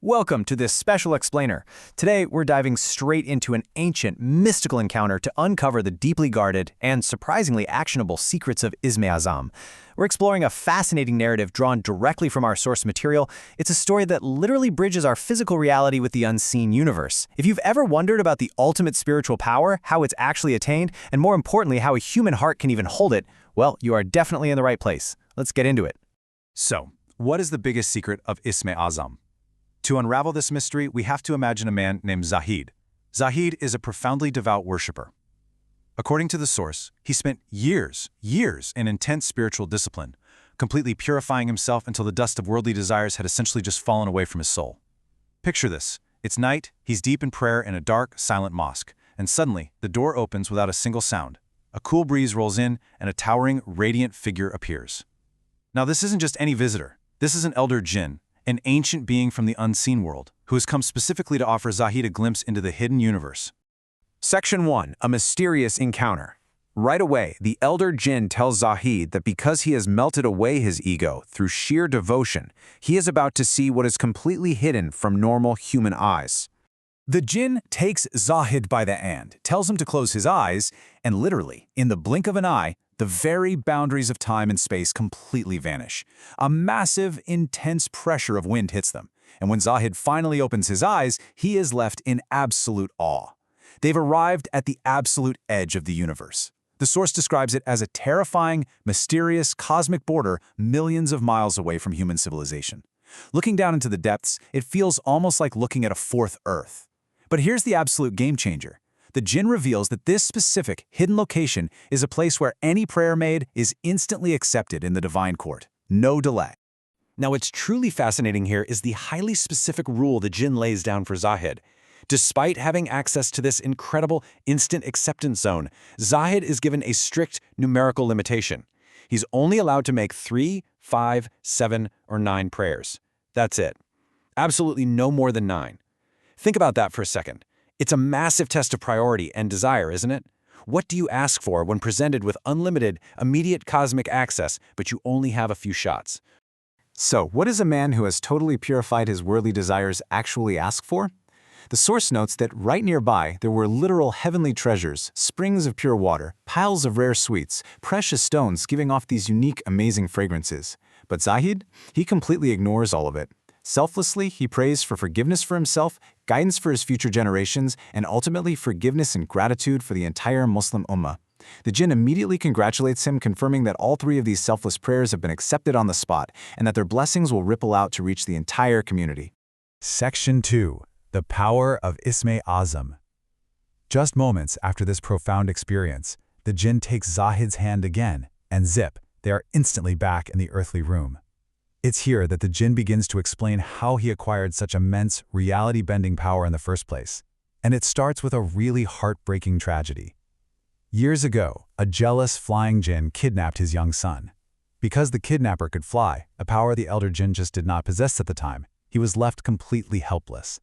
Welcome to this special explainer. Today, we're diving straight into an ancient, mystical encounter to uncover the deeply guarded and surprisingly actionable secrets of Isme Azam. We're exploring a fascinating narrative drawn directly from our source material. It's a story that literally bridges our physical reality with the unseen universe. If you've ever wondered about the ultimate spiritual power, how it's actually attained, and more importantly, how a human heart can even hold it, well, you are definitely in the right place. Let's get into it. So, what is the biggest secret of Isme Azam? To unravel this mystery, we have to imagine a man named Zahid. Zahid is a profoundly devout worshiper. According to the source, he spent years in intense spiritual discipline, completely purifying himself until the dust of worldly desires had essentially just fallen away from his soul. Picture this. It's night, he's deep in prayer in a dark, silent mosque, and suddenly, the door opens without a single sound. A cool breeze rolls in, and a towering, radiant figure appears. Now, this isn't just any visitor. This is an elder Jinn, an ancient being from the unseen world, who has come specifically to offer Zahid a glimpse into the hidden universe. Section 1. A mysterious encounter. Right away, the elder Jinn tells Zahid that because he has melted away his ego through sheer devotion, he is about to see what is completely hidden from normal human eyes. The Jinn takes Zahid by the hand, tells him to close his eyes, and literally, in the blink of an eye, the very boundaries of time and space completely vanish. A massive, intense pressure of wind hits them, and when Zahid finally opens his eyes, he is left in absolute awe. They've arrived at the absolute edge of the universe. The source describes it as a terrifying, mysterious, cosmic border millions of miles away from human civilization. Looking down into the depths, it feels almost like looking at a fourth Earth. But here's the absolute game changer. The Jinn reveals that this specific, hidden location is a place where any prayer made is instantly accepted in the divine court. No delay. Now, what's truly fascinating here is the highly specific rule the Jinn lays down for Zahid. Despite having access to this incredible instant acceptance zone, Zahid is given a strict numerical limitation. He's only allowed to make 3, 5, 7, or 9 prayers. That's it. Absolutely no more than 9. Think about that for a second. It's a massive test of priority and desire, isn't it? What do you ask for when presented with unlimited, immediate cosmic access, but you only have a few shots? So, what does a man who has totally purified his worldly desires actually ask for? The source notes that right nearby there were literal heavenly treasures, springs of pure water, piles of rare sweets, precious stones giving off these unique, amazing fragrances. But Zahid, he completely ignores all of it. Selflessly, he prays for forgiveness for himself, guidance for his future generations, and ultimately forgiveness and gratitude for the entire Muslim Ummah. The Jinn immediately congratulates him, confirming that all 3 of these selfless prayers have been accepted on the spot and that their blessings will ripple out to reach the entire community. Section 2. The Power of Isme Azam. Just moments after this profound experience, the Jinn takes Zahid's hand again, and zip, they are instantly back in the earthly room. It's here that the Jinn begins to explain how he acquired such immense, reality-bending power in the first place. And it starts with a really heartbreaking tragedy. Years ago, a jealous flying Jinn kidnapped his young son. Because the kidnapper could fly, a power the elder Jinn just did not possess at the time, he was left completely helpless.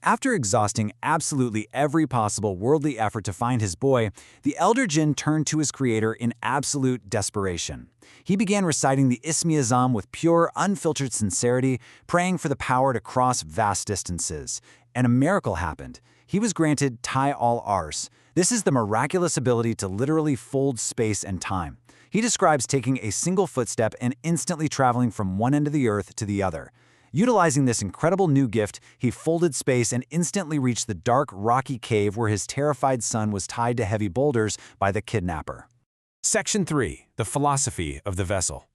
After exhausting absolutely every possible worldly effort to find his boy, the elder Jinn turned to his creator in absolute desperation. He began reciting the Isme Azam with pure, unfiltered sincerity, praying for the power to cross vast distances. And a miracle happened. He was granted Tai al-Ars. This is the miraculous ability to literally fold space and time. He describes taking a single footstep and instantly traveling from one end of the earth to the other. Utilizing this incredible new gift, he folded space and instantly reached the dark, rocky cave where his terrified son was tied to heavy boulders by the kidnapper. Section 3. The Philosophy of the Vessel.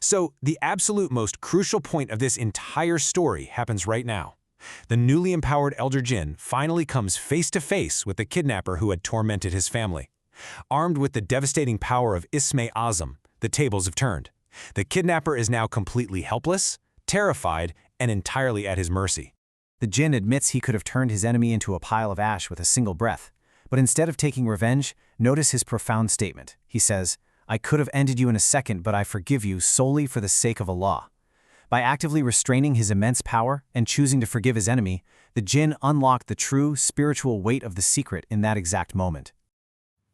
So, the absolute most crucial point of this entire story happens right now. The newly empowered elder Jinn finally comes face to face with the kidnapper who had tormented his family. Armed with the devastating power of Isme Azam, the tables have turned. The kidnapper is now completely helpless, terrified, and entirely at his mercy. The Jinn admits he could have turned his enemy into a pile of ash with a single breath. But instead of taking revenge, notice his profound statement. He says, "I could have ended you in a second, but I forgive you solely for the sake of Allah." By actively restraining his immense power and choosing to forgive his enemy, the Jinn unlocked the true spiritual weight of the secret in that exact moment.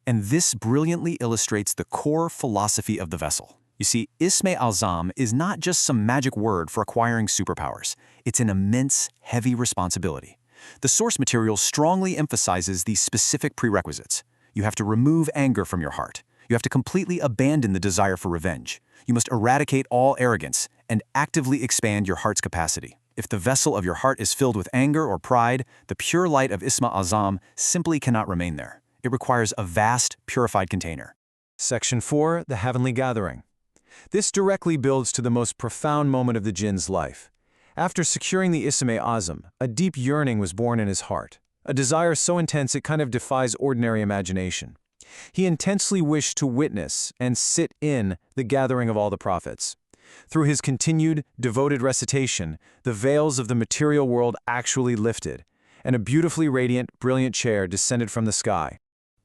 And this brilliantly illustrates the core philosophy of the vessel. You see, Isme Azam is not just some magic word for acquiring superpowers. It's an immense, heavy responsibility. The source material strongly emphasizes these specific prerequisites. You have to remove anger from your heart. You have to completely abandon the desire for revenge. You must eradicate all arrogance and actively expand your heart's capacity. If the vessel of your heart is filled with anger or pride, the pure light of Isme Azam simply cannot remain there. It requires a vast, purified container. Section 4, the Heavenly Gathering. This directly builds to the most profound moment of the jinn's life. After securing the Isme Azam, a deep yearning was born in his heart, a desire so intense it kind of defies ordinary imagination. He intensely wished to witness and sit in the gathering of all the prophets. Through his continued, devoted recitation, the veils of the material world actually lifted, and a beautifully radiant, brilliant chair descended from the sky.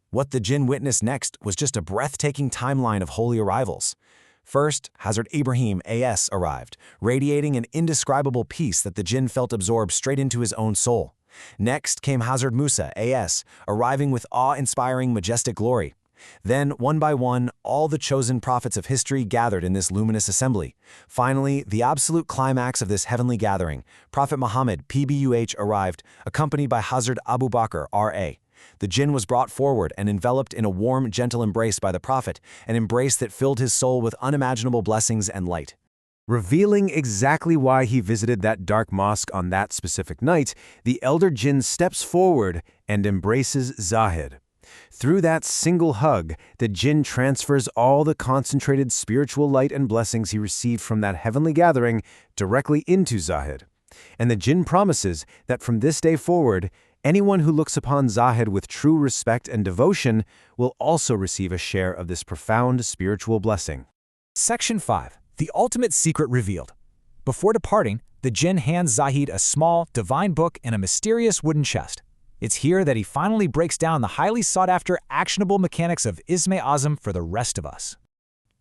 What the jinn witnessed next was just a breathtaking timeline of holy arrivals. First, Hazrat Ibrahim A.S. arrived, radiating an indescribable peace that the jinn felt absorb straight into his own soul. Next came Hazrat Musa A.S., arriving with awe-inspiring, majestic glory. Then, one by one, all the chosen prophets of history gathered in this luminous assembly. Finally, the absolute climax of this heavenly gathering, Prophet Muhammad PBUH arrived, accompanied by Hazrat Abu Bakr R.A. The jinn was brought forward and enveloped in a warm, gentle embrace by the Prophet, an embrace that filled his soul with unimaginable blessings and light. Revealing exactly why he visited that dark mosque on that specific night, the elder jinn steps forward and embraces Zahid. Through that single hug, the jinn transfers all the concentrated spiritual light and blessings he received from that heavenly gathering directly into Zahid. And the jinn promises that from this day forward, anyone who looks upon Zahid with true respect and devotion will also receive a share of this profound spiritual blessing. Section 5. The Ultimate Secret Revealed. Before departing, the jinn hands Zahid a small, divine book and a mysterious wooden chest. It's here that he finally breaks down the highly sought-after, actionable mechanics of Isme Azam for the rest of us.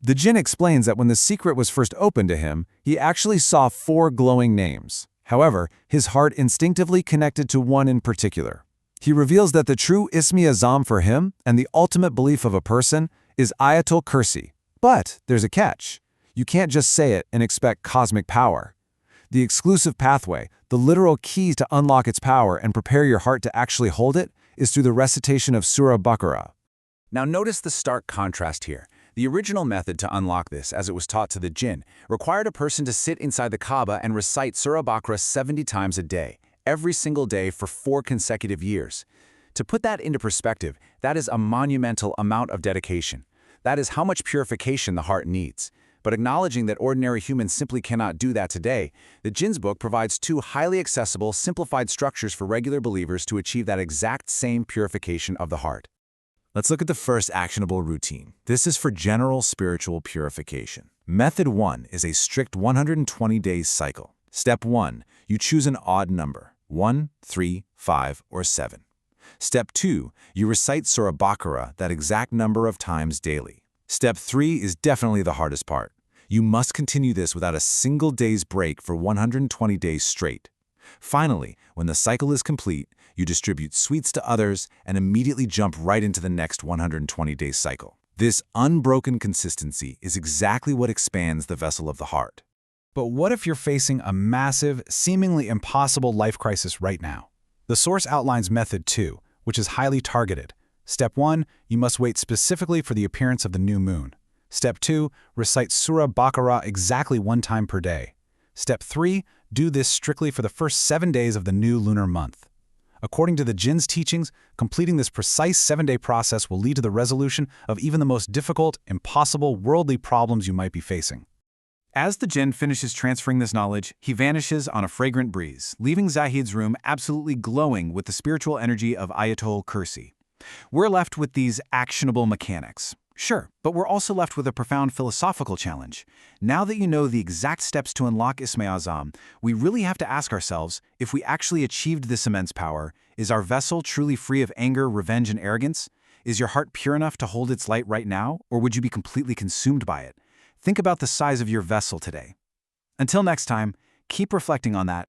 The jinn explains that when the secret was first opened to him, he actually saw 4 glowing names. However, his heart instinctively connected to one in particular. He reveals that the true Isme Azam for him and the ultimate belief of a person is Ayatul Kursi. But there's a catch. You can't just say it and expect cosmic power. The exclusive pathway, the literal key to unlock its power and prepare your heart to actually hold it, is through the recitation of Surah Baqarah. Now notice the stark contrast here. The original method to unlock this, as it was taught to the jinn, required a person to sit inside the Kaaba and recite Surah Baqarah 70 times a day, every single day for 4 consecutive years. To put that into perspective, that is a monumental amount of dedication. That is how much purification the heart needs. But acknowledging that ordinary humans simply cannot do that today, the Jinn's book provides 2 highly accessible, simplified structures for regular believers to achieve that exact same purification of the heart. Let's look at the first actionable routine. This is for general spiritual purification. Method 1 is a strict 120 days cycle. Step 1, you choose an odd number, 1, 3, 5, or 7. Step 2, you recite Surah Baqarah that exact number of times daily. Step 3 is definitely the hardest part. You must continue this without a single day's break for 120 days straight. Finally, when the cycle is complete, you distribute sweets to others and immediately jump right into the next 120-day cycle. This unbroken consistency is exactly what expands the vessel of the heart. But what if you're facing a massive, seemingly impossible life crisis right now? The source outlines Method 2, which is highly targeted. Step 1, you must wait specifically for the appearance of the new moon. Step 2, recite Surah Baqarah exactly 1 time per day. Step 3, do this strictly for the first 7 days of the new lunar month. According to the Jinn's teachings, completing this precise 7-day process will lead to the resolution of even the most difficult, impossible, worldly problems you might be facing. As the Jinn finishes transferring this knowledge, he vanishes on a fragrant breeze, leaving Zahid's room absolutely glowing with the spiritual energy of Ayatul Kursi. We're left with these actionable mechanics. Sure, but we're also left with a profound philosophical challenge. Now that you know the exact steps to unlock Isme Azam, we really have to ask ourselves, if we actually achieved this immense power, is our vessel truly free of anger, revenge, and arrogance? Is your heart pure enough to hold its light right now, or would you be completely consumed by it? Think about the size of your vessel today. Until next time, keep reflecting on that